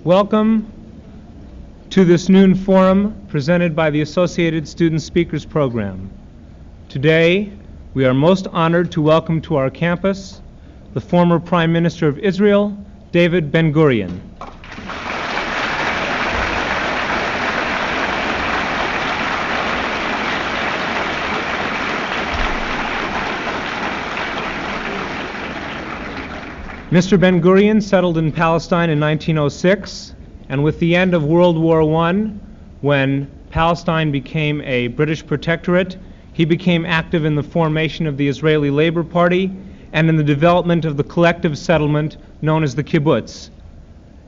Welcome to this noon forum presented by the Associated Student Speakers Program. Today, we are most honored to welcome to our campus the former Prime Minister of Israel, David Ben-Gurion. Mr. Ben-Gurion settled in Palestine in 1906, and with the end of World War I, when Palestine became a British protectorate, he became active in the formation of the Israeli Labor Party and in the development of the collective settlement known as the kibbutz.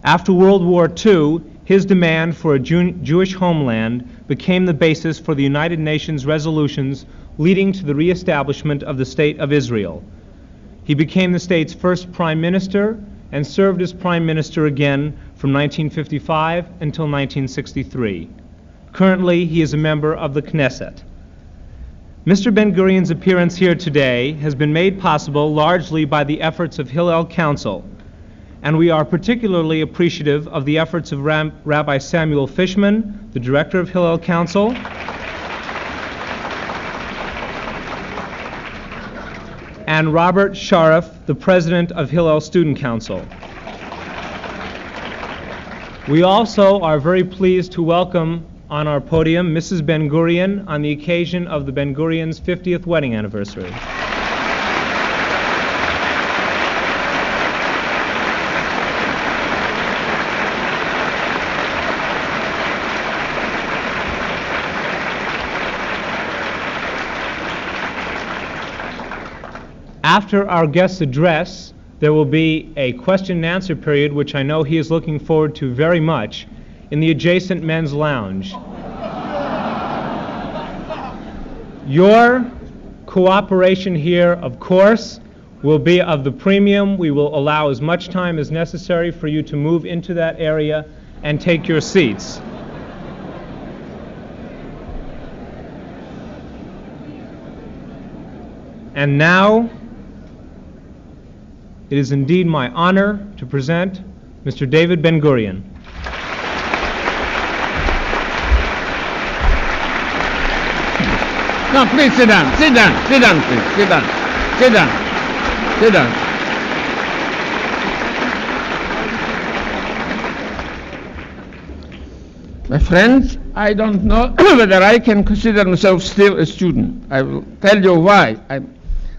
After World War II, his demand for a Jewish homeland became the basis for the United Nations resolutions leading to the reestablishment of the State of Israel. He became the state's first prime minister and served as prime minister again from 1955 until 1963. Currently, he is a member of the Knesset. Mr. Ben-Gurion's appearance here today has been made possible largely by the efforts of Hillel Council, and we are particularly appreciative of the efforts of Rabbi Samuel Fishman, the director of Hillel Council, and Robert Sharif, the president of Hillel Student Council. We also are very pleased to welcome on our podium Mrs. Ben-Gurion on the occasion of the Ben-Gurion's 50th wedding anniversary. After our guest's address, there will be a question and answer period, which I know he is looking forward to very much, in the adjacent men's lounge. Your cooperation here, of course, will be of the premium. We will allow as much time as necessary for you to move into that area and take your seats. And now, it is indeed my honor to present Mr. David Ben-Gurion. No, please sit down, please, sit down. My friends, I don't know whether I can consider myself still a student. I will tell you why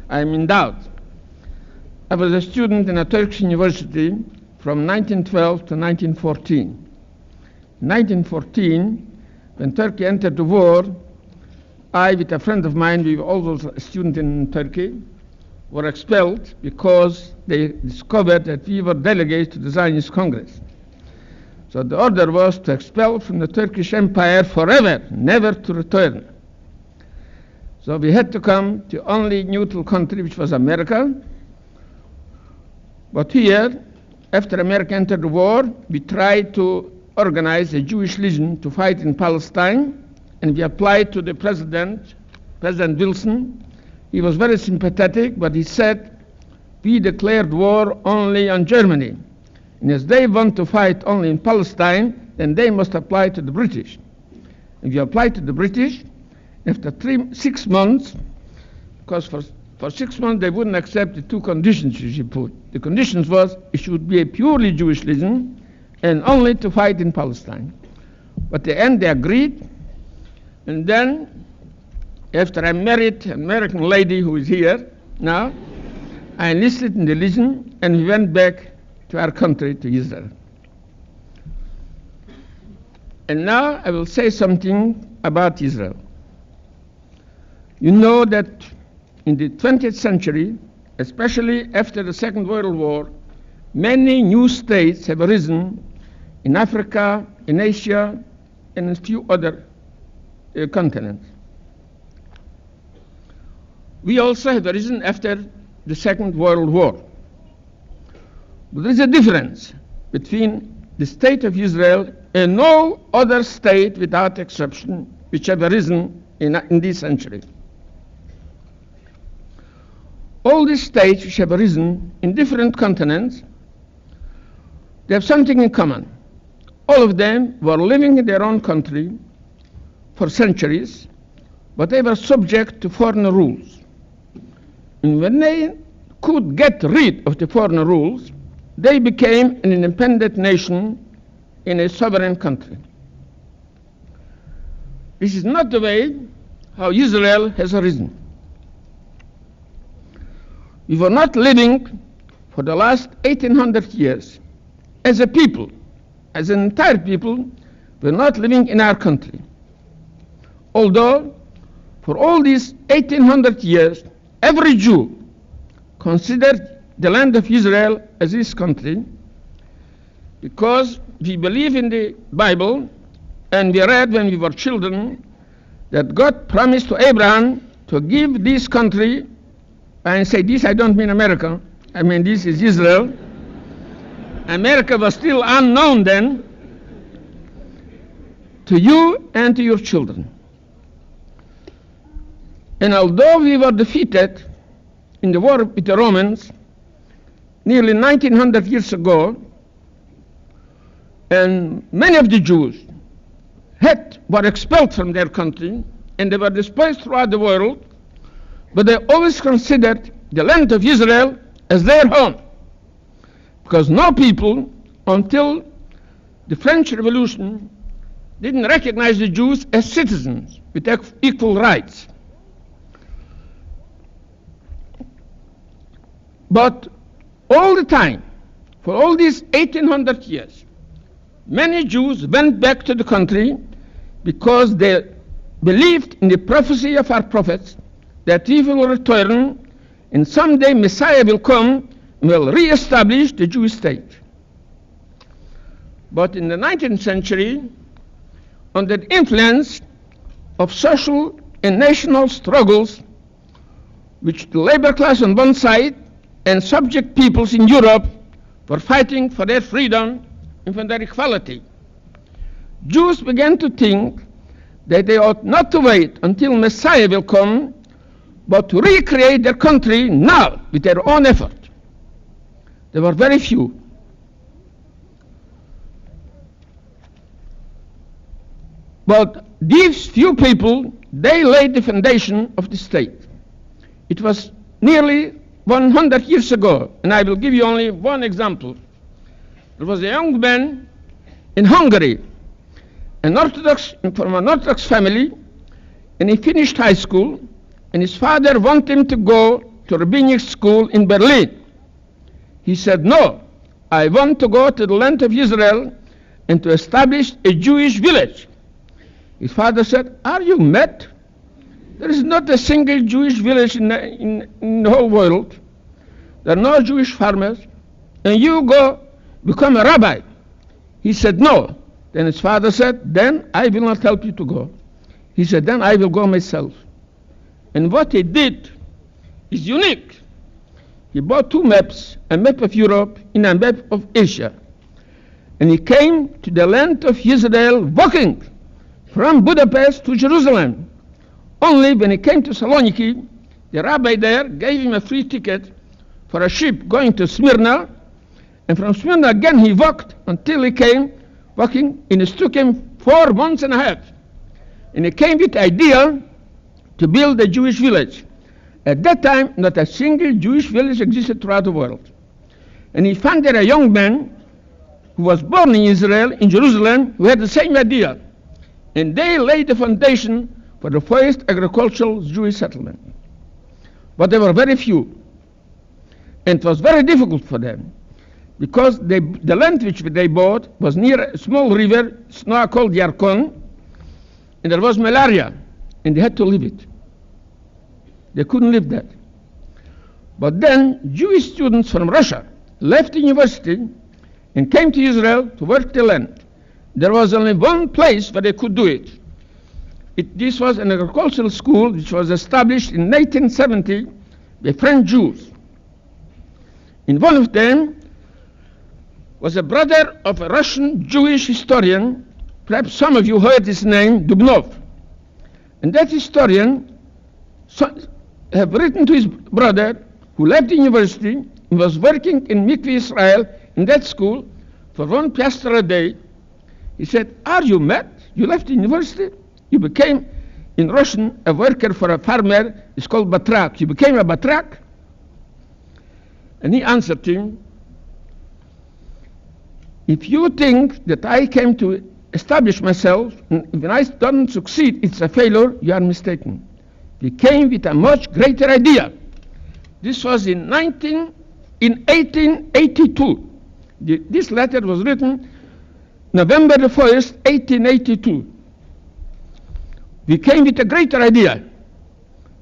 I'm in doubt. I was a student in a Turkish university from 1912 to 1914. In 1914, when Turkey entered the war, I, with a friend of mine, we were also a student in Turkey, were expelled because they discovered that we were delegates to the Zionist Congress. So the order was to expel from the Turkish Empire forever, never to return. So we had to come to only neutral country, which was America. But here, after America entered the war, we tried to organize a Jewish legion to fight in Palestine, and we applied to the President Wilson. He was very sympathetic, but he said, we declared war only on Germany. And as they want to fight only in Palestine, then they must apply to the British. And we applied to the British. After 6 months, because for 6 months they wouldn't accept the two conditions she put. The conditions was it should be a purely Jewish legion and only to fight in Palestine. But at the end they agreed. And then, after I married an American lady who is here now, I enlisted in the legion and we went back to our country, to Israel. And now I will say something about Israel. You know that in the 20th century, especially after the Second World War, many new states have arisen in Africa, in Asia, and in a few other continents. We also have arisen after the Second World War. But there is a difference between the state of Israel and no other state without exception which have arisen in this century. All these states which have arisen in different continents, they have something in common. all of them were living in their own country for centuries, but they were subject to foreign rules. And when they could get rid of the foreign rules, they became an independent nation in a sovereign country. This is not the way how Israel has arisen. We were not living for the last 1800 years as a people, as an entire people, we're not living in our country. Although for all these 1800 years, every Jew considered the land of Israel as his country, because we believe in the Bible, and we read when we were children that God promised to Abraham to give this country, and say this, I don't mean America, I mean this is Israel. America was still unknown then, to you and to your children. And although we were defeated in the war with the Romans nearly 1900 years ago, and many of the Jews were expelled from their country, and they were dispersed throughout the world, but they always considered the land of Israel as their home, because no people, until the French Revolution, didn't recognize the Jews as citizens with equal rights. But all the time, for all these 1800 years, many Jews went back to the country because they believed in the prophecy of our prophets that he will return and someday Messiah will come and will re-establish the Jewish state. But in the 19th century, under the influence of social and national struggles, which the labor class on one side and subject peoples in Europe were fighting for their freedom and for their equality, Jews began to think that they ought not to wait until Messiah will come, but to recreate their country now with their own effort. There were very few. But these few people, they laid the foundation of the state. It was nearly 100 years ago, and I will give you only one example. There was a young man in Hungary, from an Orthodox family, and he finished high school, and his father wanted him to go to rabbinic school in Berlin. He said, no, I want to go to the land of Israel and to establish a Jewish village. His father said, are you mad? There is not a single Jewish village in the whole world. There are no Jewish farmers, and you go become a rabbi. He said, no. Then his father said, then I will not help you to go. He said, then I will go myself. And what he did is unique. He bought two maps, a map of Europe and a map of Asia. And he came to the land of Israel walking from Budapest to Jerusalem. Only when he came to Saloniki, the rabbi there gave him a free ticket for a ship going to Smyrna, and from Smyrna again he walked until he came walking, and it took him 4 months and a half. And he came with the idea to build a Jewish village. At that time, not a single Jewish village existed throughout the world. And he found there a young man who was born in Israel, in Jerusalem, who had the same idea. And they laid the foundation for the first agricultural Jewish settlement. But there were very few. And it was very difficult for them, because the land which they bought was near a small river, it's now called Yarkon, and there was malaria, and they had to leave it. They couldn't live there. But then Jewish students from Russia left the university and came to Israel to work the land. There was only one place where they could do it. This was an agricultural school which was established in 1870 by French Jews. And one of them was a brother of a Russian Jewish historian, perhaps some of you heard his name, Dubnov. And that historian have written to his brother, who left the university and was working in Mikveh Israel in that school for 1 piastre a day, He said, "Are you mad? You left the university? You became, in Russian, a worker for a farmer. It's called batrak. You became a batrak?" And he answered him, "If you think that I came to establish myself, and when I don't succeed, it's a failure, you are mistaken. We came with a much greater idea." This was in 1882. This letter was written November the 1st, 1882. We came with a greater idea.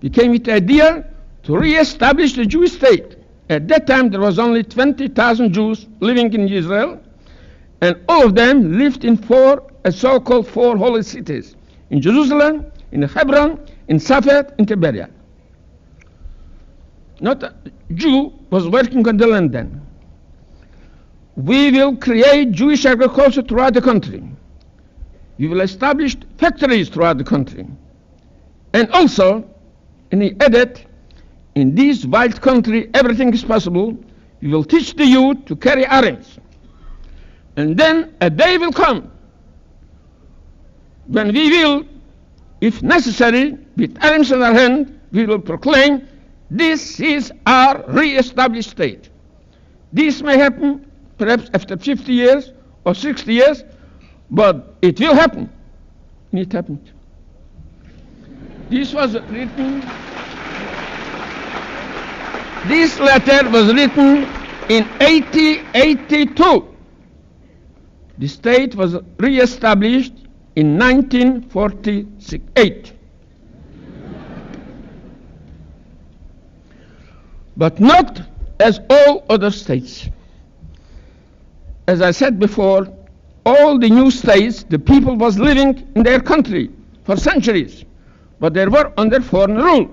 We came with the idea to re-establish the Jewish state. At that time, there was only 20,000 Jews living in Israel, and all of them lived in so-called four holy cities: in Jerusalem, in Hebron, in Safed, in Tiberia. Not a Jew was working on the land then. We will create Jewish agriculture throughout the country. We will establish factories throughout the country. And also, and he added, in this wild country, everything is possible. We will teach the youth to carry arms. And then a day will come when we will, if necessary, with arms in our hand, we will proclaim, this is our re-established state. This may happen perhaps after 50 years or 60 years, but it will happen. And it happened. This letter was written in 1882. The state was re-established in 1948. But not as all other states. As I said before, all the new states, the people was living in their country for centuries, but they were under foreign rule.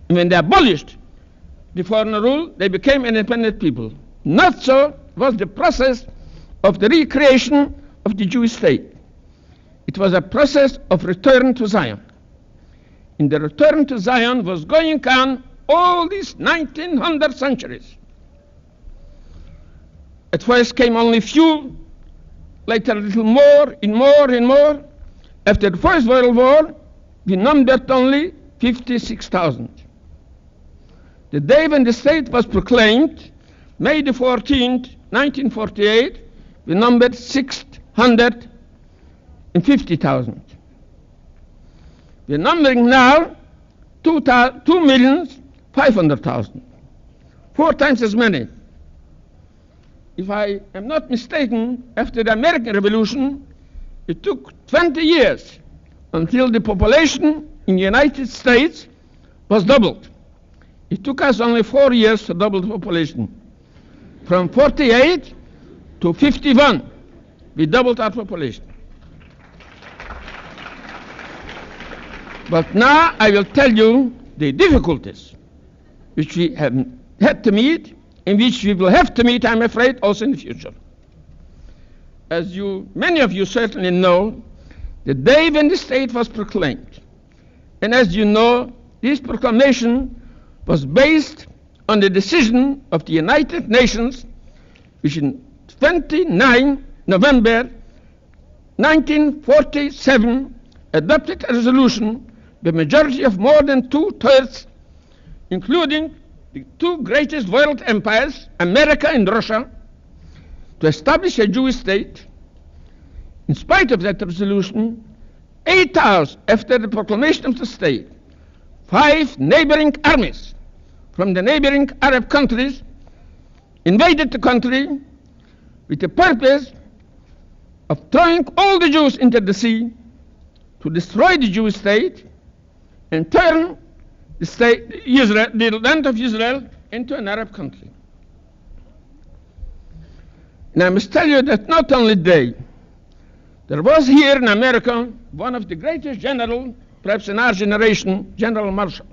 And when they abolished the foreign rule, they became independent people. Not so was the process of the recreation of the Jewish state. It was a process of return to Zion. And the return to Zion was going on all these 1900 centuries. At first came only few, later a little more, and more, and more. After the First World War, we numbered only 56,000. The day when the state was proclaimed, May the 14th, 1948, we numbered 650,000. We're numbering now 2,500,000, 4 times as many. If I am not mistaken, after the American Revolution, it took 20 years until the population in the United States was doubled. It took us only 4 years to double the population. From 48 to 51, we doubled our population. But now I will tell you the difficulties which we have had to meet, in which we will have to meet, I'm afraid, also in the future. As many of you certainly know, the day when the state was proclaimed, and as you know, this proclamation was based on the decision of the United Nations, which in 29 November 1947 adopted a resolution, the majority of more than 2/3, including the two greatest world empires, America and Russia, to establish a Jewish state. In spite of that resolution, 8 hours after the proclamation of the state, 5 neighboring armies from the neighboring Arab countries invaded the country with the purpose of throwing all the Jews into the sea, to destroy the Jewish state and turn the state, Israel, the land of Israel, into an Arab country. And I must tell you that not only they, there was here in America one of the greatest generals, perhaps in our generation, General Marshall,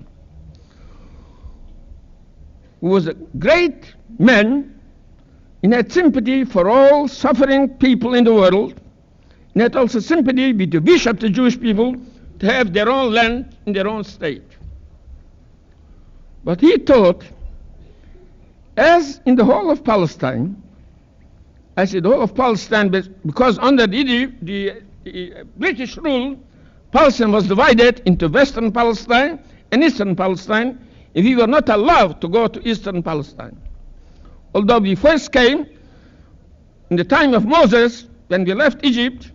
who was a great man and had sympathy for all suffering people in the world, and had also sympathy with the wish of the Jewish people to have their own land in their own state. But he thought, as in the whole of Palestine, I said the whole of Palestine, because under the British rule, Palestine was divided into Western Palestine and Eastern Palestine, and we were not allowed to go to Eastern Palestine. Although we first came in the time of Moses, when we left Egypt,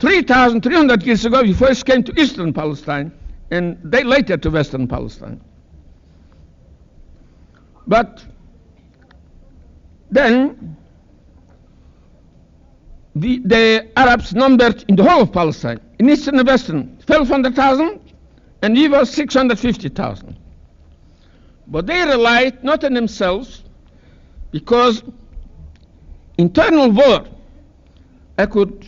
3,300 years ago, we first came to Eastern Palestine, and they later to Western Palestine. But then the Arabs numbered in the whole of Palestine, in Eastern and Western, 1,200,000, and we were 650,000. But they relied not on themselves, because internal war, I could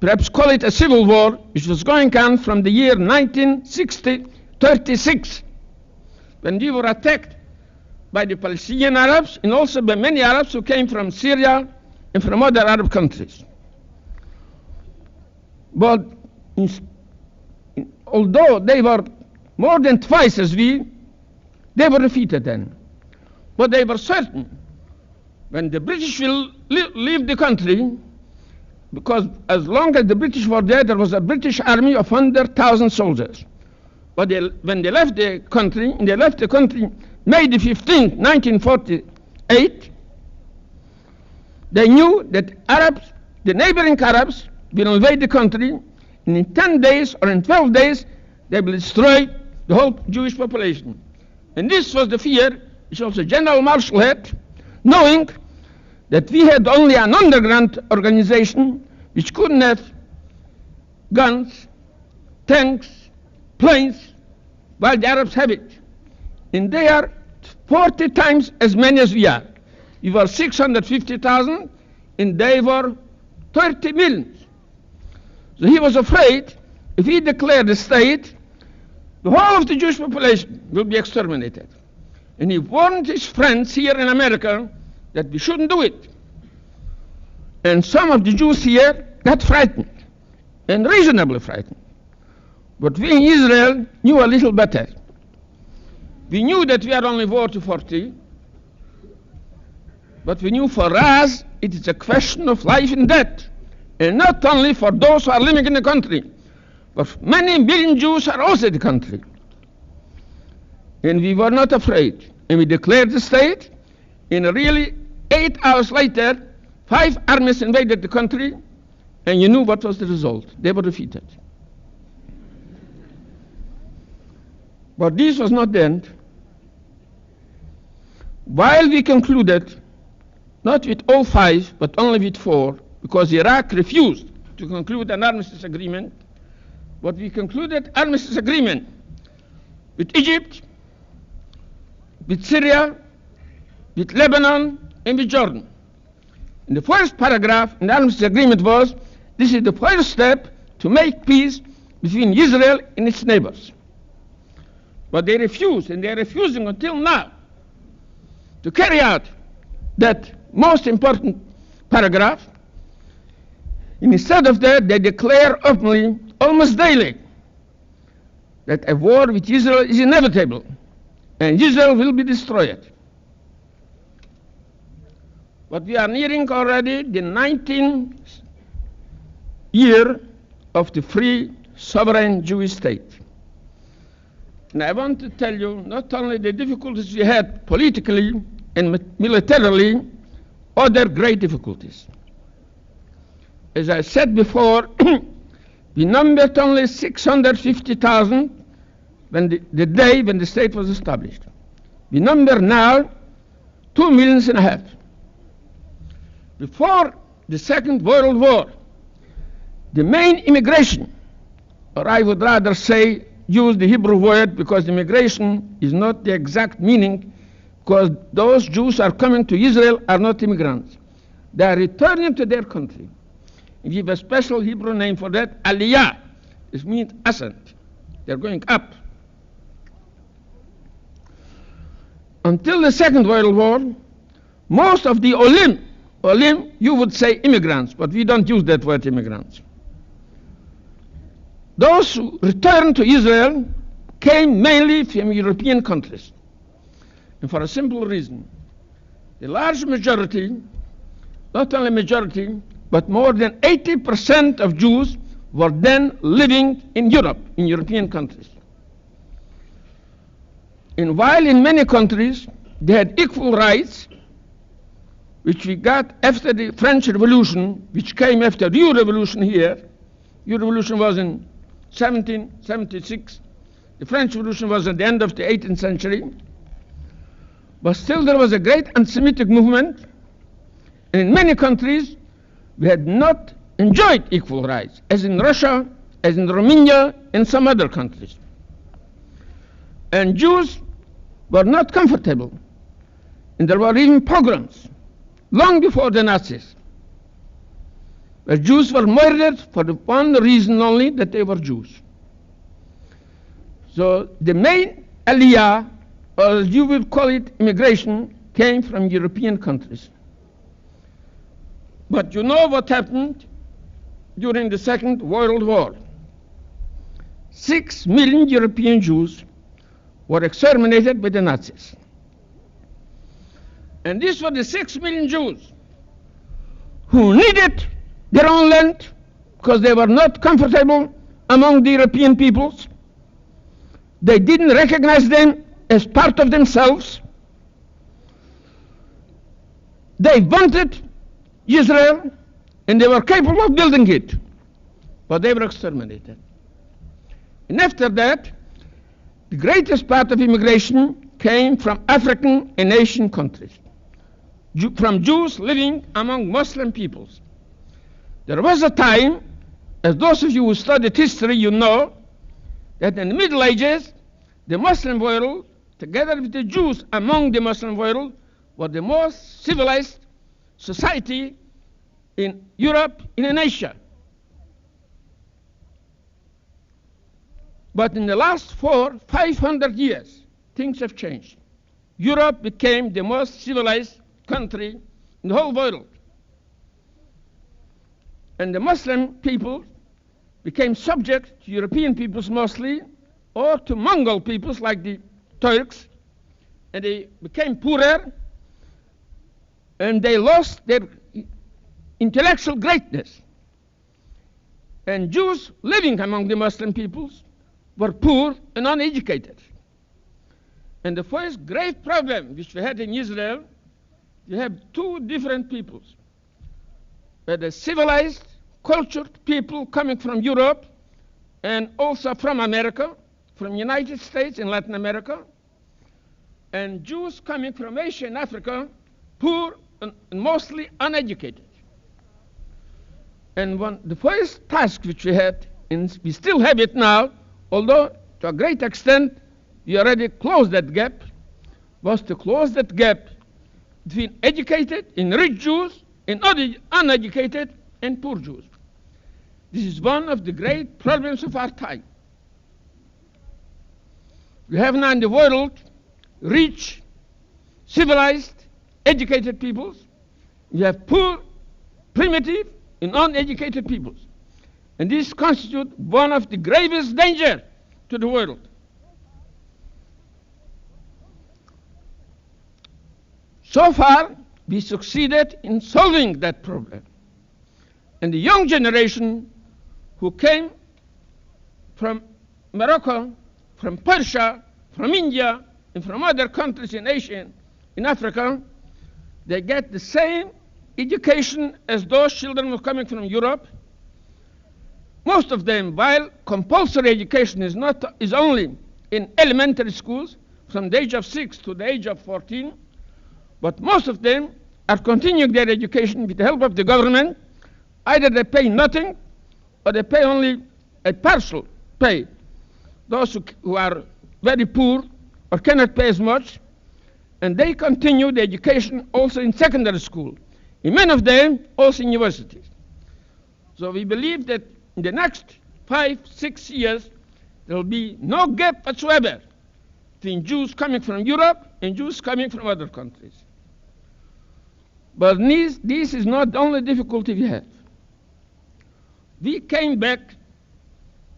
perhaps call it a civil war, which was going on from the year 1936, when we were attacked by the Palestinian Arabs and also by many Arabs who came from Syria and from other Arab countries. But although they were more than twice as we, they were defeated then. But they were certain when the British will leave the country, because as long as the British were there was a British army of 100,000 soldiers. But when they left the country, May the 15th, 1948, they knew that Arabs, the neighboring Arabs, will invade the country, and in 10 days or in 12 days, they will destroy the whole Jewish population. And this was the fear which also General Marshall had, knowing that we had only an underground organization which couldn't have guns, tanks, planes, while the Arabs have it. And they are 40 times as many as we are. We were 650,000, and they were 30 million. So he was afraid if he declared a state, the whole of the Jewish population will be exterminated. And he warned his friends here in America that we shouldn't do it. And some of the Jews here got frightened, and reasonably frightened. But we in Israel knew a little better. We knew that we are only 40, but we knew for us it is a question of life and death. And not only for those who are living in the country, but many million Jews are also in the country. And we were not afraid. And we declared the state, and really 8 hours later, 5 armies invaded the country, and you knew what was the result. They were defeated. But this was not the end. While we concluded, not with all 5, but only with 4, because Iraq refused to conclude an armistice agreement, but we concluded armistice agreement with Egypt, with Syria, with Lebanon, and with Jordan. And the first paragraph in the armistice agreement was, this is the first step to make peace between Israel and its neighbors. But they refused, and they are refusing until now, to carry out that most important paragraph. And instead of that, they declare openly, almost daily, that a war with Israel is inevitable, and Israel will be destroyed. But we are nearing already the 19th year of the free, sovereign Jewish state. And I want to tell you not only the difficulties we had politically and militarily, other great difficulties. As I said before, we numbered only 650,000 when the day when the state was established. We number now 2.5 million. Before the Second World War, the main immigration, or I would rather say, use the Hebrew word because immigration is not the exact meaning, because those Jews are coming to Israel are not immigrants. They are returning to their country. We give a special Hebrew name for that, aliyah. This means ascent. They're going up. Until the Second World War, most of the olim, you would say immigrants, but we don't use that word immigrants. Those who returned to Israel came mainly from European countries. And for a simple reason. The large majority not only majority, but more than 80% of Jews were then living in Europe, in European countries. And while in many countries they had equal rights, which we got after the French Revolution, which came after the New Revolution here. New Revolution was in 1776. The French Revolution was at the end of the 18th century. But still there was a great anti-Semitic movement. And in many countries, we had not enjoyed equal rights, as in Russia, as in Romania, and some other countries. And Jews were not comfortable. And there were even pogroms, long before the Nazis, where Jews were murdered for the one reason only, that they were Jews. So the main aliyah, or as you will call it, immigration, came from European countries. But you know what happened during the Second World War. 6 million European Jews were exterminated by the Nazis. And these were the 6 million Jews who needed their own land because they were not comfortable among the European peoples. They didn't recognize them as part of themselves. They wanted Israel, and they were capable of building it, but they were exterminated. And after that, the greatest part of immigration came from African and Asian countries, from Jews living among Muslim peoples. There was a time, as those of you who studied history, you know, that in the Middle Ages, the Muslim world, together with the Jews among the Muslim world, were the most civilized society in Europe and in Asia. But in the last 500 years, things have changed. Europe became the most civilized country in the whole world. And the Muslim people became subject to European peoples mostly, or to Mongol peoples like the Turks, and they became poorer, and they lost their intellectual greatness. And Jews living among the Muslim peoples were poor and uneducated. And the first great problem which we had in Israel, you have two different peoples. The civilized, cultured people coming from Europe and also from America, from United States and Latin America, and Jews coming from Asia and Africa, poor and mostly uneducated. And the first task which we had, and we still have it now, although to a great extent we already closed that gap, was to close that gap between educated and rich Jews and uneducated and poor Jews. This is one of the great problems of our time. We have now in the world rich, civilized, educated peoples. We have poor, primitive, and uneducated peoples. And this constitutes one of the gravest dangers to the world. So far, we succeeded in solving that problem. And the young generation who came from Morocco, from Persia, from India, and from other countries in Asia and in Africa, they get the same education as those children who are coming from Europe. Most of them, while compulsory education is only in elementary schools from the age of 6 to the age of 14, but most of them are continuing their education with the help of the government. Either they pay nothing or they pay only a partial pay. Those who are very poor or cannot pay as much, and they continue the education also in secondary school. In many of them, also in universities. So we believe that in the next 5-6 years, there will be no gap whatsoever between Jews coming from Europe and Jews coming from other countries. But this is not the only difficulty we have. We came back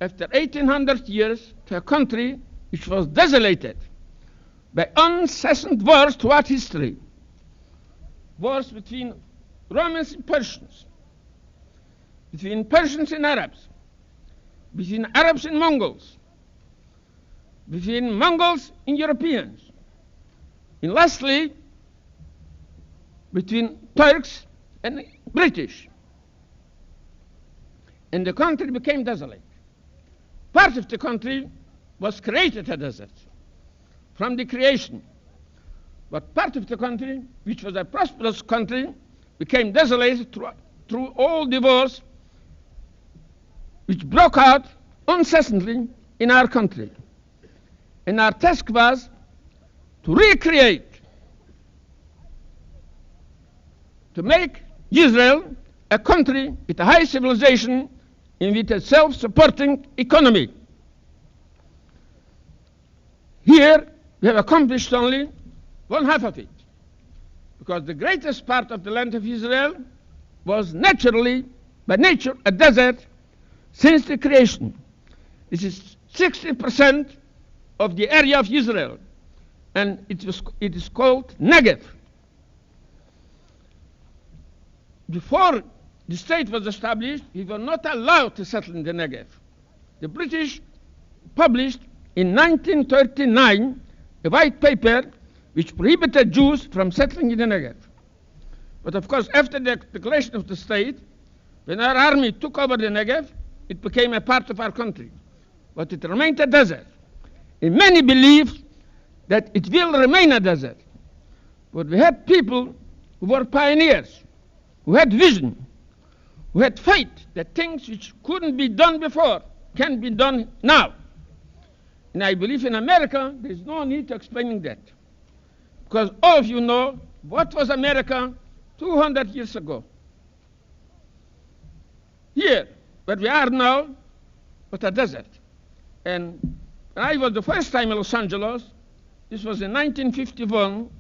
after 1800 years to a country which was desolated by incessant wars throughout history. Wars between Romans and Persians, between Persians and Arabs, between Arabs and Mongols, between Mongols and Europeans, and lastly, between Turks and British. And the country became desolate. Part of the country was created a desert from the creation. But part of the country, which was a prosperous country, became desolate through all the wars which broke out incessantly in our country. And our task was to recreate, to make Israel a country with a high civilization and with a self-supporting economy. Here, we have accomplished only one half of it, because the greatest part of the land of Israel was naturally, by nature, a desert since the creation. This is 60% of the area of Israel, and it is called Negev. Before the state was established, we were not allowed to settle in the Negev. The British published in 1939 a white paper which prohibited Jews from settling in the Negev. But of course, after the declaration of the state, when our army took over the Negev, it became a part of our country. But it remained a desert. And many believe that it will remain a desert. But we had people who were pioneers, who had vision, who had faith that things which couldn't be done before can be done now. And I believe in America, there is no need to explaining that. Because all of you know what was America 200 years ago. Here, where we are now, was a desert. And when I was the first time in Los Angeles, this was in 1951,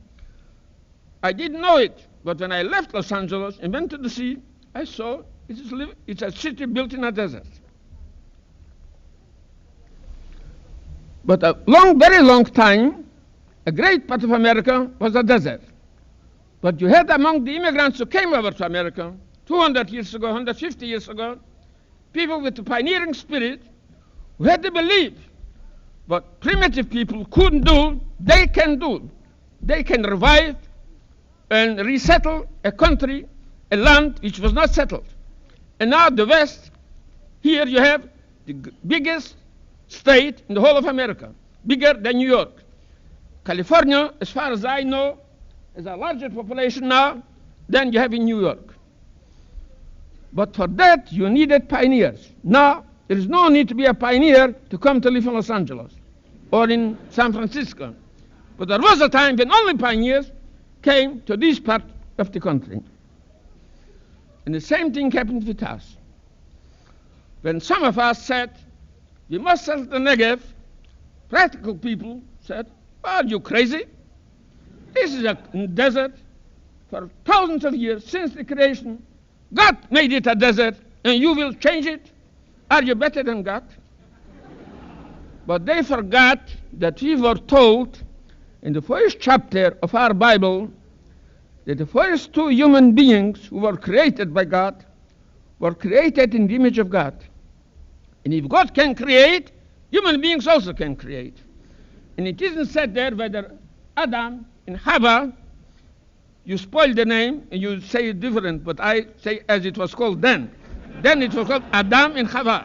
I didn't know it. But when I left Los Angeles and went to the sea, I saw it's a city built in a desert. But a very long time, a great part of America was a desert. But you had among the immigrants who came over to America 200 years ago, 150 years ago, people with a pioneering spirit who had to believe what primitive people couldn't do, they can do. They can revive and resettle a country, a land which was not settled. And now the West, here you have the biggest state in the whole of America, bigger than New York. California, as far as I know, has a larger population now than you have in New York. But for that, you needed pioneers. Now, there is no need to be a pioneer to come to live in Los Angeles or in San Francisco. But there was a time when only pioneers came to this part of the country. And the same thing happened with us. When some of us said, we must settle the Negev, practical people said, are you crazy? This is a desert for thousands of years since the creation. God made it a desert, and you will change it? Are you better than God? But they forgot that we were told in the first chapter of our Bible that the first two human beings who were created by God were created in the image of God. And if God can create, human beings also can create. And it isn't said there whether Adam and Hava, you spoil the name and you say it different, but I say as it was called then. Then it was called Adam and Hava.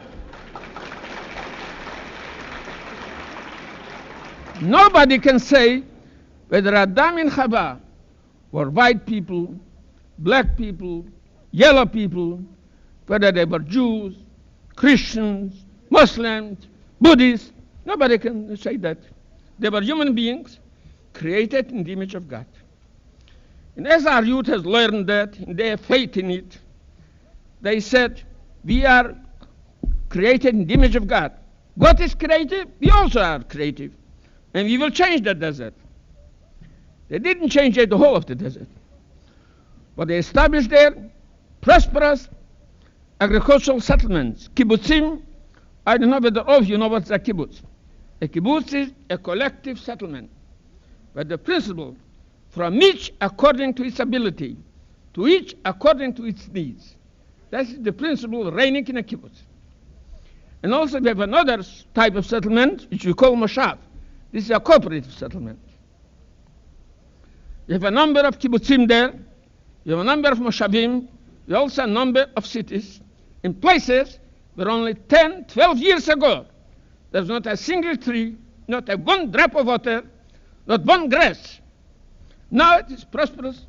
Nobody can say whether Adam and Hava were white people, black people, yellow people, whether they were Jews, Christians, Muslims, Buddhists. Nobody can say that. They were human beings created in the image of God. And as our youth has learned that, and they have faith in it, they said, we are created in the image of God. God is creative, we also are creative. And we will change the desert. They didn't change the whole of the desert. But they established there prosperous agricultural settlements, kibbutzim. I don't know whether all of you know what's a kibbutz. A kibbutz is a collective settlement, but the principle, from each according to its ability, to each according to its needs. That is the principle reigning in a kibbutz. And also we have another type of settlement, which we call moshav. This is a cooperative settlement. We have a number of kibbutzim there. We have a number of moshavim. We also have a number of cities in places where only 10, 12 years ago, there's not a single tree, not a one drop of water, not one grass. Now it is prosperous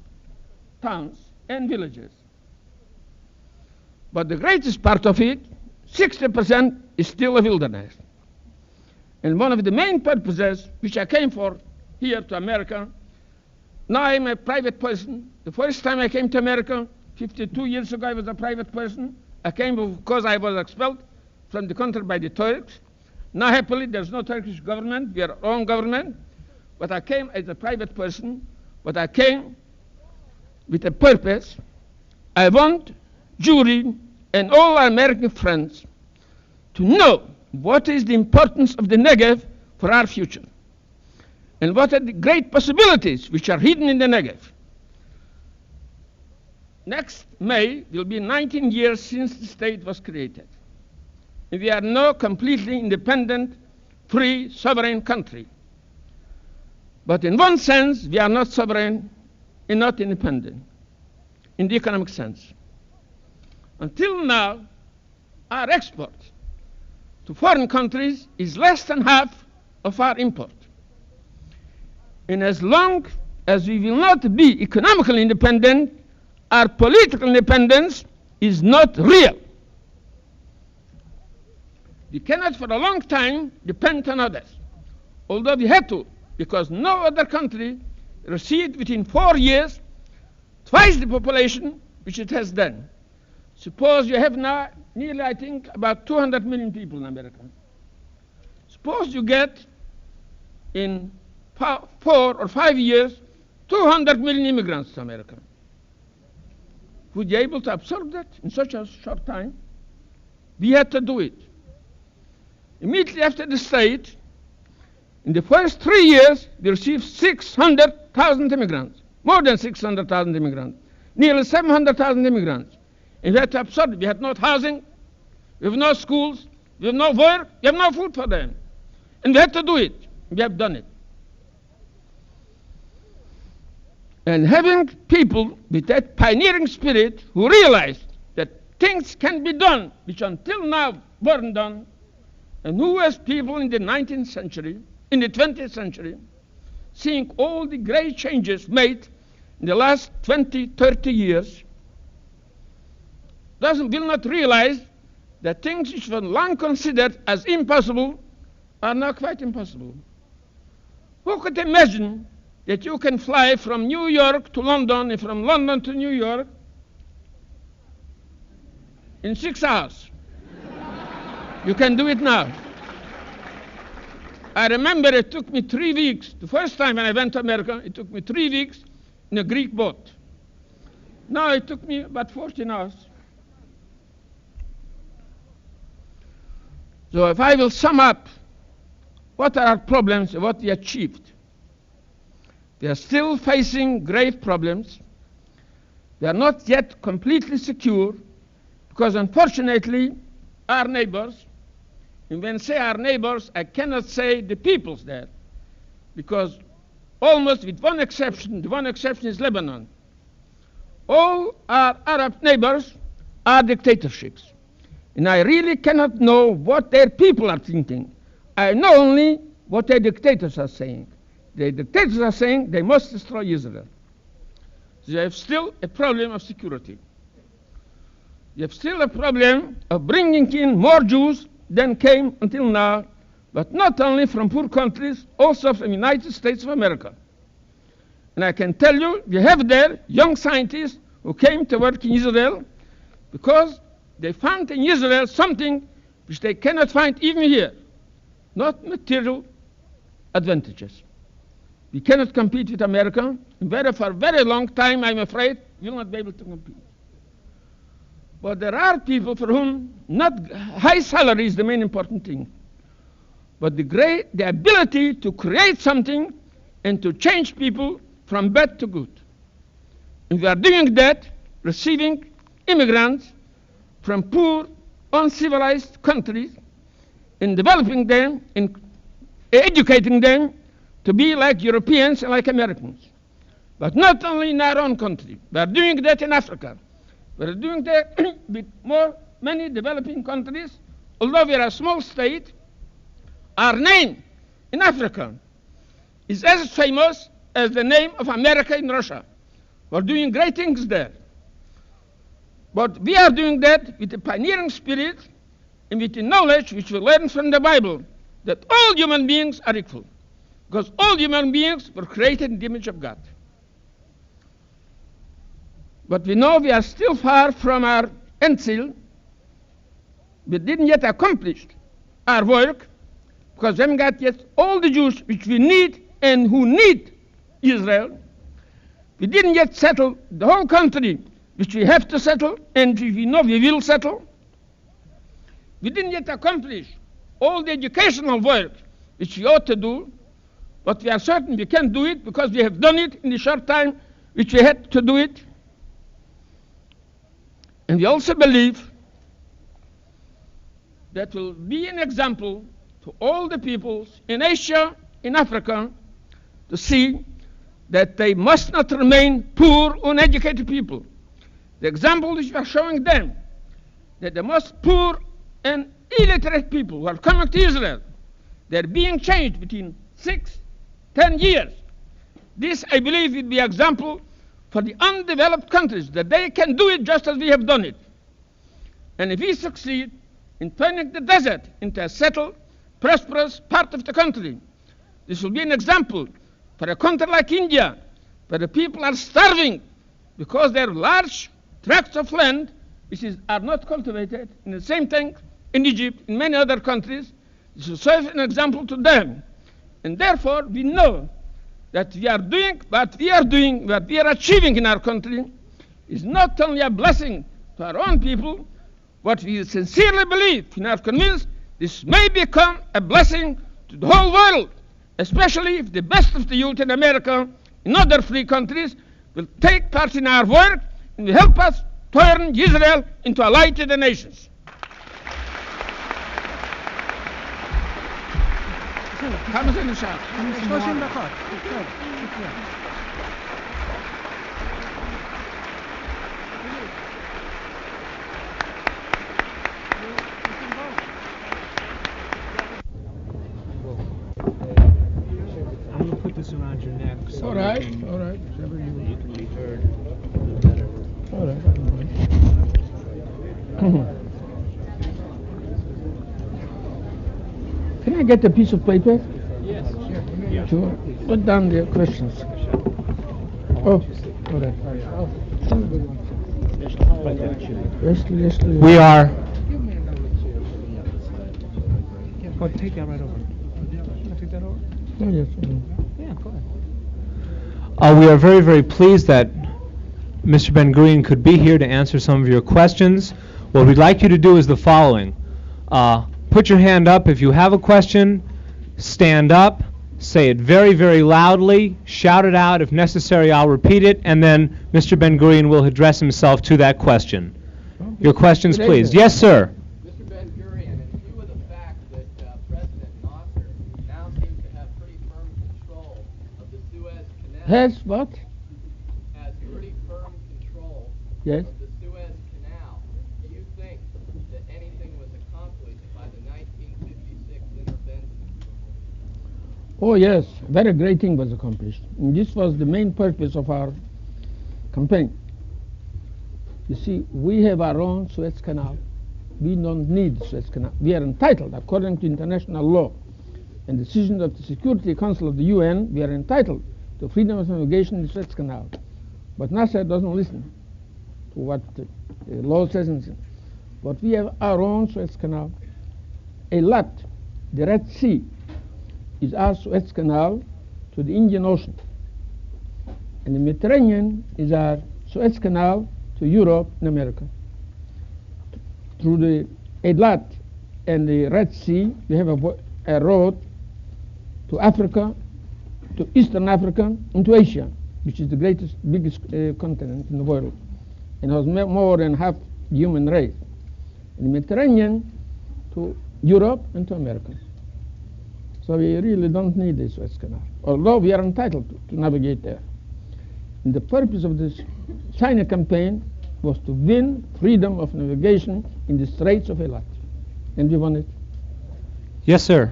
towns and villages. But the greatest part of it, 60%, is still a wilderness. And one of the main purposes which I came for here to America, now I'm a private person. The first time I came to America, 52 years ago, I was a private person. I came because I was expelled from the country by the Turks. Now, happily, there's no Turkish government. We are our own government. But I came as a private person. But I came with a purpose. I want Jewry and all our American friends to know what is the importance of the Negev for our future. And what are the great possibilities which are hidden in the Negev. Next May will be 19 years since the state was created. And we are now completely independent, free, sovereign country. But in one sense, we are not sovereign and not independent, in the economic sense. Until now, our export to foreign countries is less than half of our import. And as long as we will not be economically independent, our political independence is not real. We cannot for a long time depend on others, although we had to, because no other country received within 4 years twice the population which it has done. Suppose you have now nearly, I think, about 200 million people in America. Suppose you get in 4 or 5 years 200 million immigrants to America. Would you be able to absorb that in such a short time? We had to do it. Immediately after the state, in the first 3 years, they received 600,000 immigrants, more than 600,000 immigrants, nearly 700,000 immigrants. And we had to absorb it. We had no housing, we have no schools, we have no work, we have no food for them. And we had to do it. We have done it. And having people with that pioneering spirit who realized that things can be done which until now weren't done, and who as people in the 19th century, in the 20th century, seeing all the great changes made in the last 20, 30 years, will not realize that things which were long considered as impossible are now quite impossible. Who could imagine that you can fly from New York to London and from London to New York in 6 hours? You can do it now. I remember it took me 3 weeks. The first time when I went to America, it took me 3 weeks in a Greek boat. Now it took me about 14 hours. So if I will sum up what are our problems and what we achieved, we are still facing grave problems. We are not yet completely secure because unfortunately our neighbors, and when I say our neighbors, I cannot say the peoples there, because almost with one exception, the one exception is Lebanon, all our Arab neighbors are dictatorships. And I really cannot know what their people are thinking. I know only what their dictators are saying. The dictators are saying they must destroy Israel. So you have still a problem of security. You have still a problem of bringing in more Jews than came until now, but not only from poor countries, also from the United States of America. And I can tell you, we have there young scientists who came to work in Israel because they found in Israel something which they cannot find even here, not material advantages. We cannot compete with America, and for a very long time, I'm afraid, we will not be able to compete. But there are people for whom not high salary is the main important thing, but the ability to create something and to change people from bad to good. And we are doing that receiving immigrants from poor, uncivilized countries and developing them and educating them to be like Europeans and like Americans. But not only in our own country. We are doing that in Africa. We are doing that with many developing countries. Although we are a small state, our name in Africa is as famous as the name of America in Russia. We are doing great things there. But we are doing that with a pioneering spirit and with the knowledge which we learn from the Bible, that all human beings are equal, because all human beings were created in the image of God. But we know we are still far from our end seal. We didn't yet accomplish our work, because we haven't got yet all the Jews which we need and who need Israel. We didn't yet settle the whole country which we have to settle, and we know we will settle. We didn't yet accomplish all the educational work which we ought to do, but we are certain we can do it because we have done it in the short time which we had to do it. And we also believe that will be an example to all the peoples in Asia, in Africa, to see that they must not remain poor, uneducated people. The example which we are showing them, that the most poor and illiterate people who are coming to Israel, they're being changed between 6-10 years. This, I believe, will be an example for the undeveloped countries, that they can do it just as we have done it. And if we succeed in turning the desert into a settled, prosperous part of the country, this will be an example for a country like India, where the people are starving because there are large tracts of land which are not cultivated. And the same thing in Egypt, in many other countries. This will serve an example to them. And therefore, we know that we are doing what we are achieving in our country is not only a blessing to our own people, but we sincerely believe and are convinced this may become a blessing to the whole world, especially if the best of the youth in America, in other free countries, will take part in our work and will help us turn Israel into a light to the nations. I'm going to put this around your neck. So All right. Whatever you can be heard. All right. Can I get a piece of paper? Yes. Sure. Put down the questions. Oh, all right. We are. Oh, take that right over. Take that over? Oh, yes. Yeah, go ahead. We are very, very pleased that Mr. Ben-Gurion could be here to answer some of your questions. What we'd like you to do is the following. Put your hand up if you have a question, stand up, say it very, very loudly, shout it out. If necessary, I'll repeat it, and then Mr. Ben-Gurion will address himself to that question. Your questions, please. Yes, sir. Mr. Ben-Gurion, in view of the fact that President Nasser now seems to have pretty firm control of the Suez Canal, Has what? has pretty firm control Yes. of the Suez Canal, do you think that anything was accomplished by the 1956 intervention? Oh, yes. Very great thing was accomplished. And this was the main purpose of our campaign. You see, we have our own Suez Canal. We don't need the Suez Canal. We are entitled, according to international law and decisions of the Security Council of the UN, we are entitled to freedom of navigation in the Suez Canal. But Nasser doesn't listen to what the law says. But we have our own Suez Canal. A lot, the Red Sea, is our Suez Canal to the Indian Ocean. And the Mediterranean is our Suez Canal to Europe and America. Through the Eilat and the Red Sea, we have a road to Africa, to Eastern Africa, and to Asia, which is the biggest continent in the world. and was more than half the human race. In the Mediterranean to Europe and to America. So we really don't need this Suez Canal, although we are entitled to navigate there. And the purpose of this China campaign was to win freedom of navigation in the Straits of Eilat. And we won it. Yes, sir.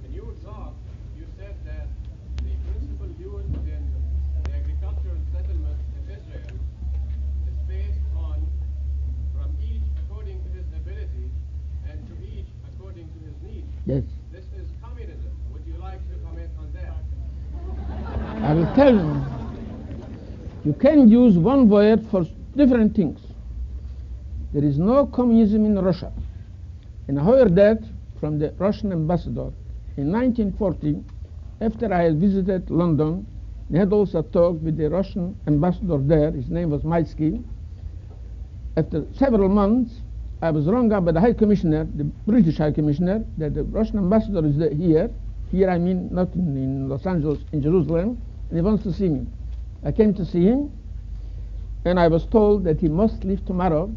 In your talk, you said that the principle used in the agricultural settlement in Israel is based on from each according to his ability and to each according to his needs. Yes. This is communism. Would you like to comment on that? I will tell you, you can use one word for different things. There is no communism in Russia. And I heard that from the Russian ambassador in 1940, after I had visited London. I had also talked with the Russian ambassador there. His name was Maitsky. After several months, I was rung up by the High Commissioner, the British High Commissioner, that the Russian ambassador is here. Here I mean not in Los Angeles, in Jerusalem, and he wants to see me. I came to see him, and I was told that he must leave tomorrow,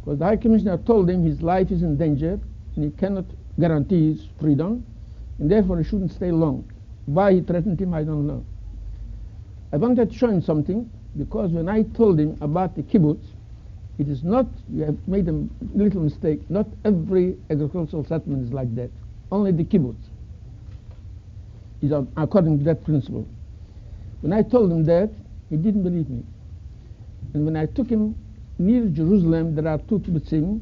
because the High Commissioner told him his life is in danger, and he cannot guarantee his freedom, and therefore he shouldn't stay long. Why he threatened him, I don't know. I wanted to show him something, because when I told him about the kibbutz, it is not, you have made a little mistake, not every agricultural settlement is like that. Only the kibbutz is according to that principle. When I told him that, he didn't believe me. And when I took him near Jerusalem, there are two kibbutzim.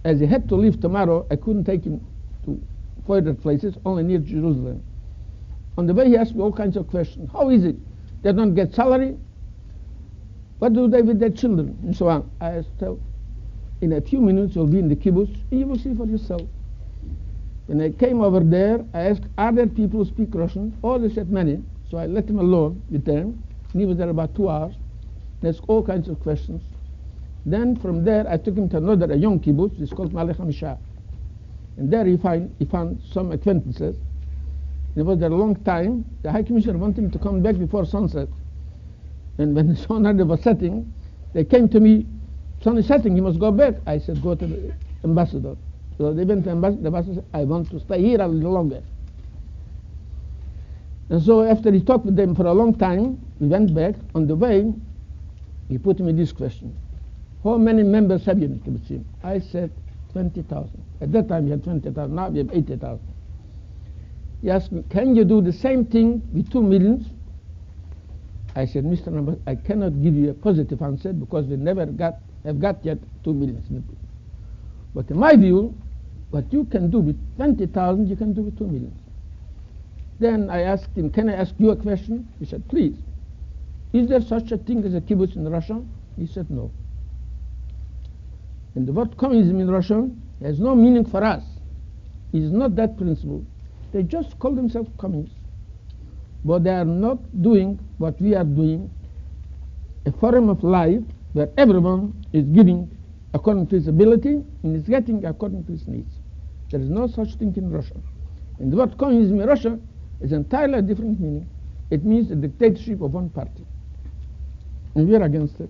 As he had to leave tomorrow, I couldn't take him to further places, only near Jerusalem. On the way, he asked me all kinds of questions. How is it? They don't get salary? What do they with their children? And so on. I asked him, in a few minutes, you'll be in the kibbutz, and you will see for yourself. When I came over there, I asked, are there people who speak Russian? Oh, they said many. So I let him alone with them. And he was there about 2 hours. They asked all kinds of questions. Then from there, I took him to another, a young kibbutz. It's called Malech HaMishah. And there he found some acquaintances. He was there a long time. The High Commissioner wanted him to come back before sunset. And when the sun was setting, they came to me, sun is setting, you must go back. I said, go to the ambassador. So they went to the ambassador said, I want to stay here a little longer. And so after he talked with them for a long time, we went back. On the way, he put me this question. How many members have you in the kibbutzim? I said 20,000. At that time we had 20,000, now we have 80,000. He asked me, can you do the same thing with 2 million? I said, Mr. Ambassador, I cannot give you a positive answer because we never have got yet 2 million. But in my view, what you can do with 20,000, you can do with 2 million. Then I asked him, can I ask you a question? He said, please. Is there such a thing as a kibbutz in Russia? He said, no. And the word communism in Russia has no meaning for us. It is not that principle. They just call themselves communists. But they are not doing what we are doing, a form of life where everyone is giving according to his ability and is getting according to his needs. There is no such thing in Russia. And the word communism in Russia is entirely different meaning. It means the dictatorship of one party. And we are against it.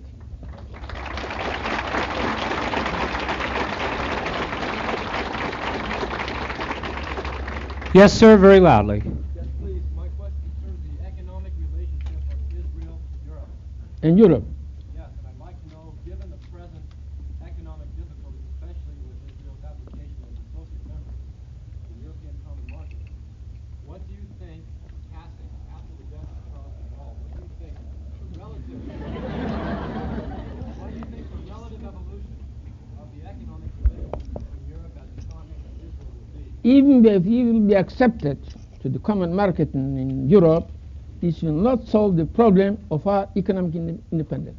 Yes, sir, very loudly. Yes, please. My question concerns the economic relationship of Israel to Europe. In Europe, Yes, and I'd like to know, given the present economic difficulties, especially with Israel's application as a associate member of the European Common Market, what do you think, passing after the death of Charles de Gaulle, what do you think the relative evolution of the economic relations between Europe as a continent and Israel will be? even if he will be accepted to the common market in Europe, this will not solve the problem of our economic independence.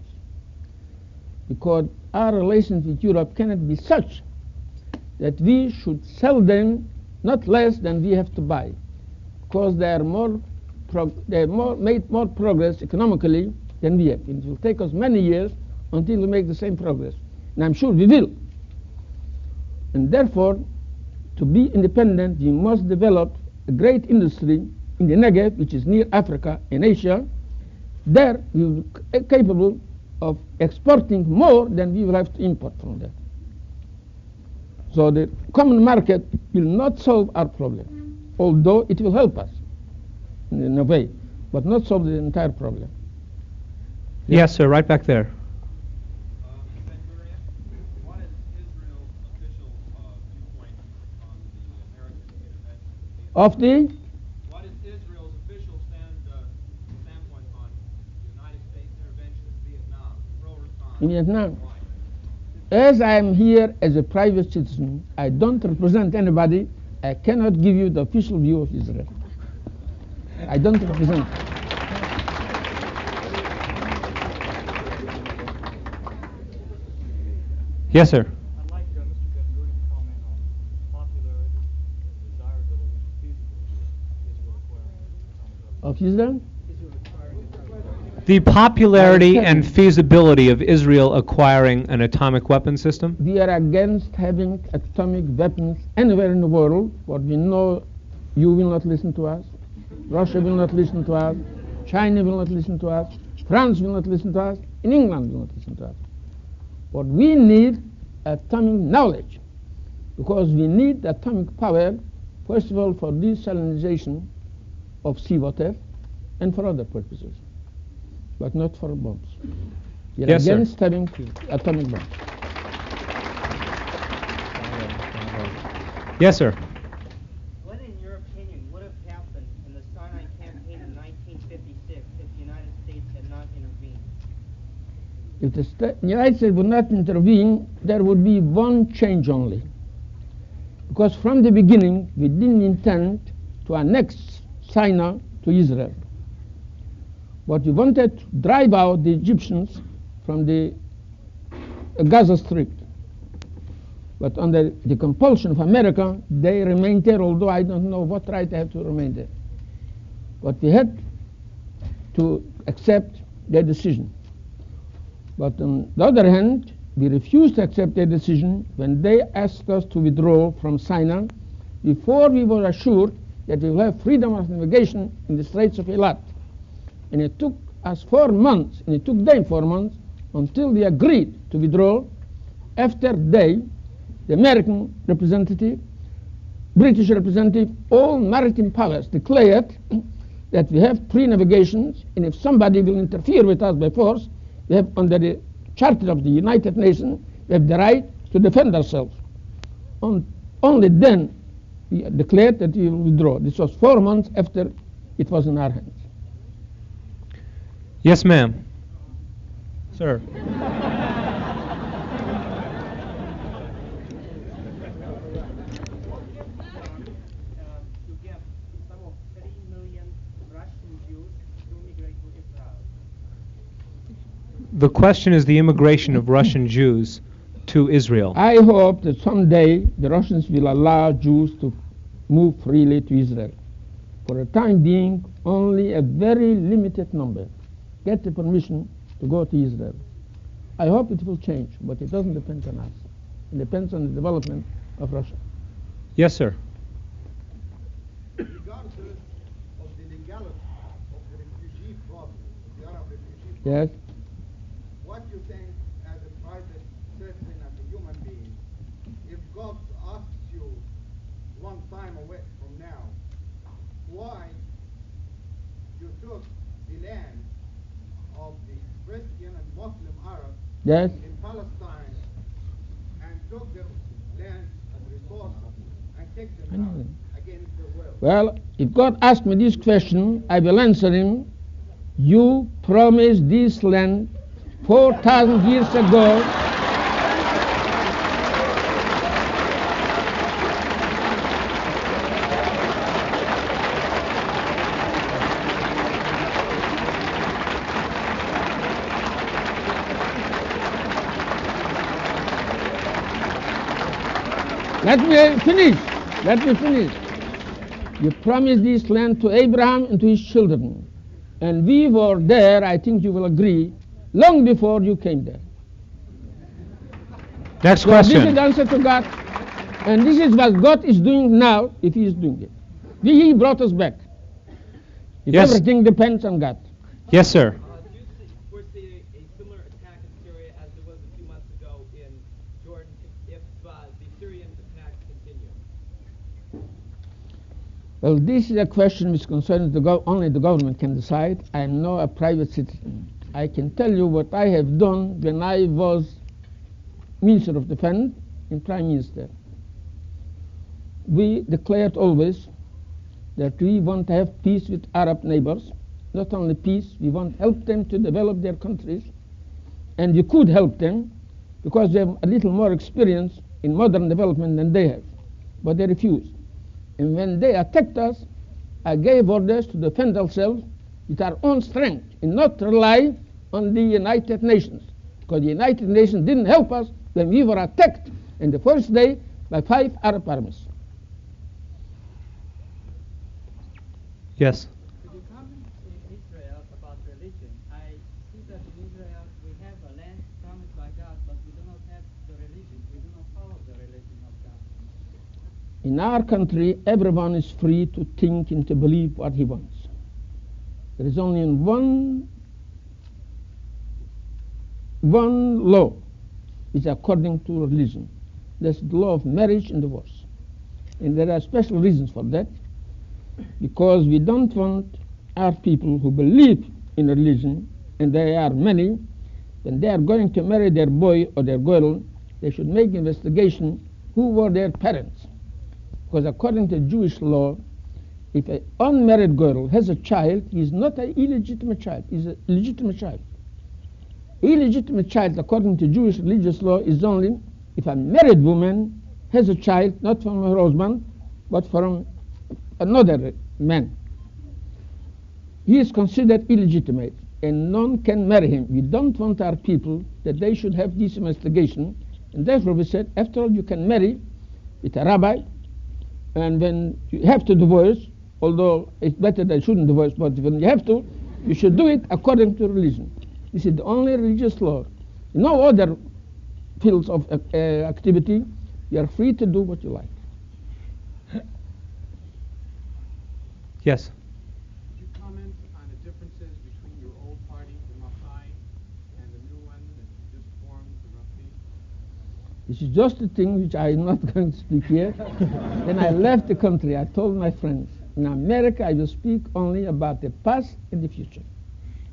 Because our relations with Europe cannot be such that we should sell them not less than we have to buy, because they are made more progress economically than we have. And it will take us many years until we make the same progress. And I'm sure we will. And therefore, to be independent, we must develop a great industry in the Negev, which is near Africa and Asia. There we will be capable of exporting more than we will have to import from there. So the common market will not solve our problem, although it will help us in a way, but not solve the entire problem. Yes, sir, right back there. Ben-Gurion, what is Israel's official viewpoint on the American intervention in Vietnam? Of the What is Israel's official standpoint on the United States intervention in Vietnam, pro or con? In Vietnam. Why? As I am here as a private citizen, I don't represent anybody. I cannot give you the official view of Israel. I don't represent. Yes, sir. I'd like Mr. Ben-Gurion to comment on popularity, desirability, and feasibility of Israel acquiring atomic weapons. Of Israel? The popularity and feasibility of Israel acquiring an atomic weapon system? We are against having atomic weapons anywhere in the world, but we know you will not listen to us, Russia will not listen to us, China will not listen to us, France will not listen to us, and England will not listen to us. But we need atomic knowledge, because we need atomic power, first of all, for desalinization of seawater and for other purposes, but not for bombs. We are Yes, sir. against having atomic bombs. Yes, sir. What, in your opinion, would have happened in the Sinai campaign in 1956 if the United States had not intervened? If the United States would not intervene, there would be one change only. Because from the beginning, we didn't intend to annex Sinai to Israel. But we wanted to drive out the Egyptians from the Gaza Strip. But under the compulsion of America, they remained there, although I don't know what right they have to remain there. But we had to accept their decision. But on the other hand, we refused to accept their decision when they asked us to withdraw from Sinai before we were assured that we will have freedom of navigation in the Straits of Eilat. And it took us 4 months, and it took them 4 months, until we agreed to withdraw. After they, the American representative, British representative, all maritime powers declared that we have free navigations, and if somebody will interfere with us by force, we have, under the Charter of the United Nations, we have the right to defend ourselves. Only then we declared that we will withdraw. This was 4 months after it was in our hands. Yes, ma'am. Sir. To get some of 3 million Russian Jews to immigrate to Israel. The question is the immigration of Russian Jews to Israel. I hope that someday the Russians will allow Jews to move freely to Israel. For the time being, only a very limited number get the permission to go to Israel. I hope it will change, but it doesn't depend on us. It depends on the development of Russia. Yes, sir. Regardless of the legality of the refugee problem, the Arab refugee problem, Yes? what you think as a private citizen, as a human being, if God asks you long time away from now, why you took the land of the Christian and Muslim Arabs Yes? in Palestine and took their land and resources and kicked I them know out them. against their will? Well, if God asks me this question, I will answer him. You promised this land 4,000 years ago. Let me finish. You promised this land to Abraham and to his children. And we were there, I think you will agree, long before you came there. Next So this is question. the answer to God. And this is what God is doing now, if he is doing it. He brought us back. Yes. Everything depends on God. Yes, sir. Do you foresee a similar attack Well, this is a question which concerns only the government can decide. I am not a private citizen. I can tell you what I have done when I was Minister of Defense and Prime Minister. We declared always that we want to have peace with Arab neighbors. Not only peace, we want to help them to develop their countries. And we could help them because they have a little more experience in modern development than they have. But they refused. And when they attacked us, I gave orders to defend ourselves with our own strength and not rely on the United Nations. Because the United Nations didn't help us when we were attacked in the first day by 5 Arab armies. Yes. Could you comment in Israel about religion? I see that in Israel we have a land promised by God, but we do not have the religion. We do not follow the religion of God. In our country, everyone is free to think and to believe what he wants. There is only one law is according to religion. That's the law of marriage and divorce. And there are special reasons for that, because we don't want our people who believe in religion, and there are many, when they are going to marry their boy or their girl, they should make investigation who were their parents. Because according to Jewish law, if an unmarried girl has a child, he is not an illegitimate child, he is a legitimate child. Illegitimate child, according to Jewish religious law, is only if a married woman has a child, not from her husband, but from another man. He is considered illegitimate, and none can marry him. We don't want our people that they should have this investigation, and therefore we said, after all, you can marry with a rabbi, and when you have to divorce, although it's better that you shouldn't divorce, but when you have to, you should do it according to religion. This is the only religious law. In no other fields of activity, you are free to do what you like. Yes. Could you comment on the differences between your old party, the Mapai, and the new one that you just formed, the Rafi? This is just the thing which I am not going to speak here. When I left the country, I told my friends, in America I will speak only about the past and the future,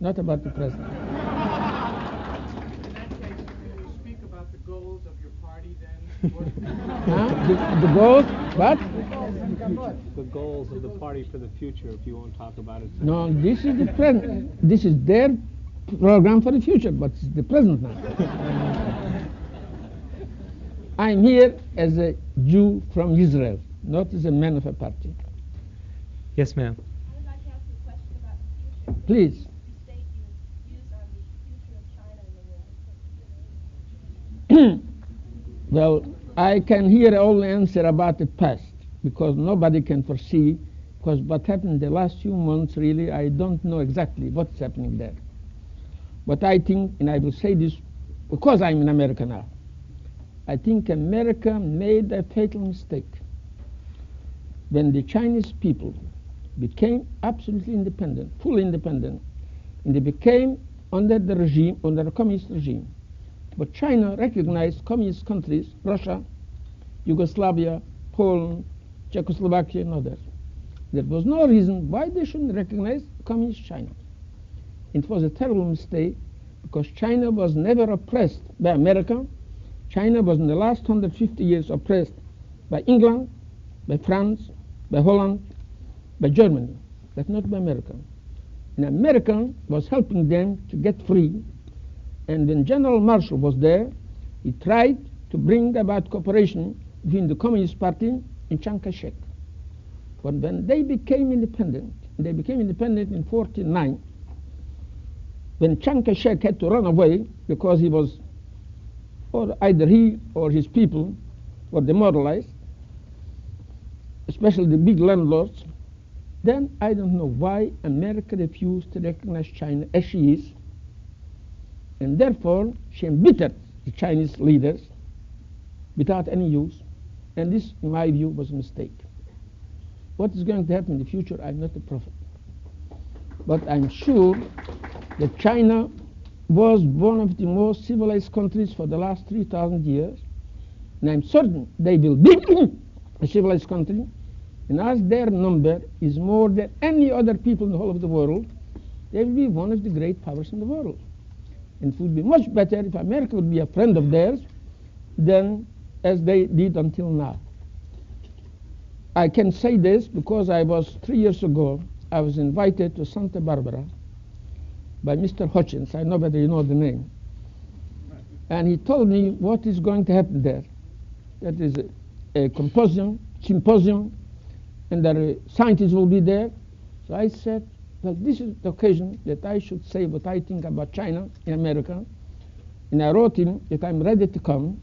not about the present. In that case, can you speak about the goals of your party then? The goals, what? The goals of the party for the future, if you won't talk about it. No, this is the present. This is their program for the future, but it's the present now. I'm here as a Jew from Israel, not as a man of a party. Yes, ma'am. I would like to ask you a question about the future. Please. You state your views on the future of China in the world. Well, I can here only answer about the past, because nobody can foresee, because what happened in the last few months, really, I don't know exactly what's happening there. But I think, and I will say this because I'm in America now, I think America made a fatal mistake. When the Chinese people became absolutely independent, fully independent, and they became under the regime, under the communist regime. But China recognized communist countries, Russia, Yugoslavia, Poland, Czechoslovakia, and others. There was no reason why they shouldn't recognize communist China. It was a terrible mistake, because China was never oppressed by America. China was in the last 150 years oppressed by England, by France, by Holland, by Germany, but not by America. And America was helping them to get free. And when General Marshall was there, he tried to bring about cooperation between the Communist Party and Chiang Kai-shek. But when they became independent in 1949, when Chiang Kai-shek had to run away because he was, or either he or his people were demoralized, especially the big landlords, then I don't know why America refused to recognize China as she is, and therefore she embittered the Chinese leaders without any use, and this, in my view, was a mistake. What is going to happen in the future, I'm not a prophet. But I'm sure that China was one of the most civilized countries for the last 3,000 years, and I'm certain they will be a civilized country And as their number is more than any other people in the whole of the world, they will be one of the great powers in the world. And it would be much better if America would be a friend of theirs than as they did until now. I can say this because 3 years ago, I was invited to Santa Barbara by Mr. Hutchins. I know whether you know the name. And he told me what is going to happen there. That is a symposium, and the scientists will be there. So I said, well, this is the occasion that I should say what I think about China in America. And I wrote him that I'm ready to come,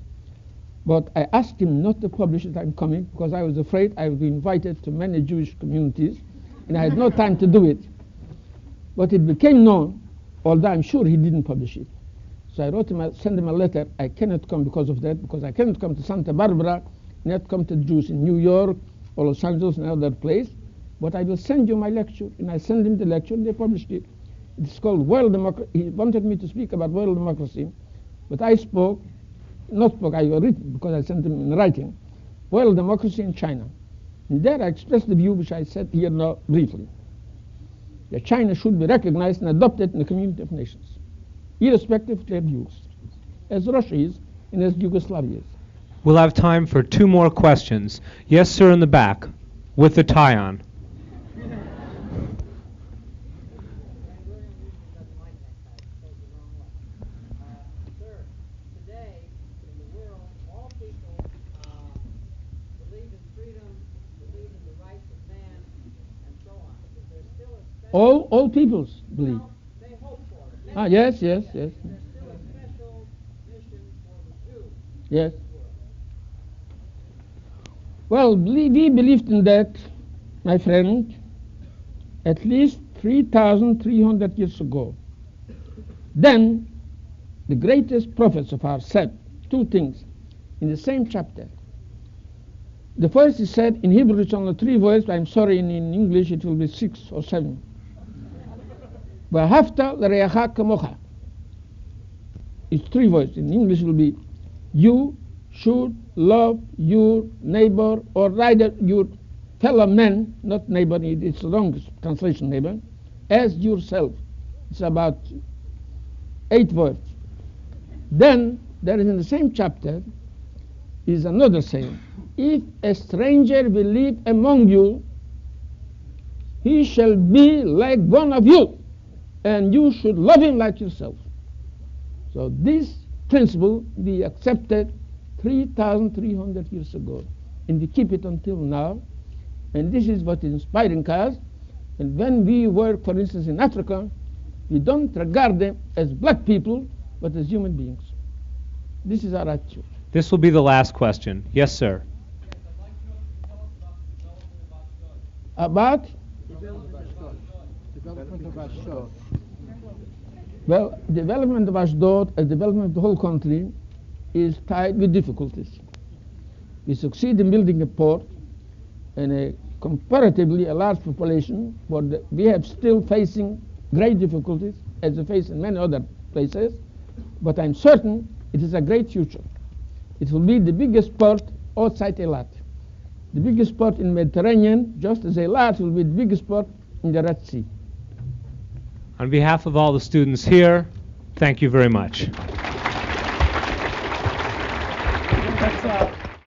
but I asked him not to publish that I'm coming because I was afraid I would be invited to many Jewish communities, and I had no time to do it. But it became known, although I'm sure he didn't publish it. So I wrote him, I sent him a letter. I cannot come because of that, because I cannot come to Santa Barbara, not come to the Jews in New York or Los Angeles and other place. But I will send you my lecture. And I sent him the lecture, and they published it. It's called World Democracy. He wanted me to speak about world democracy, but I I wrote because I sent him in writing, World Democracy in China. And there I expressed the view which I said here now briefly, that China should be recognized and adopted in the community of nations, irrespective of their views, as Russia is and as Yugoslavia is. We'll have time for 2 more questions. Yes, sir, in the back, with the tie on. Sir, today in the world, all people believe in freedom, believe in the rights of man, and so on. Is there still a special... All peoples believe. Well, they hope for it. Ah, yes. Is there still a special mission for the Jew Yes. in this world? Well, we believed in that, my friend, at least 3,300 years ago. Then, the greatest prophets of ours said 2 things in the same chapter. The first is said, in Hebrew it's only 3 words, I'm sorry, in English it will be 6 or 7. V'ahavta l'reacha kamocha. It's 3 words. In English it will be, you should love your neighbor, or rather your fellow man, not neighbor, it's the wrong translation, neighbor, as yourself. It's about 8 words. Then there is in the same chapter is another saying, if a stranger will live among you, he shall be like one of you, and you should love him like yourself. So this principle we accepted 3,300 years ago, and we keep it until now, and this is what is inspiring us. And when we work, for instance, in Africa, we don't regard them as black people, but as human beings. This is our attitude. This will be the last question. Yes, sir. About? Well, development of Ashdod, as development of the whole country, is tied with difficulties. We succeed in building a port and a comparatively a large population, but we have still facing great difficulties, as we face in many other places, but I'm certain it is a great future. It will be the biggest port outside Eilat, the biggest port in the Mediterranean, just as Eilat will be the biggest port in the Red Sea. On behalf of all the students here, thank you very much.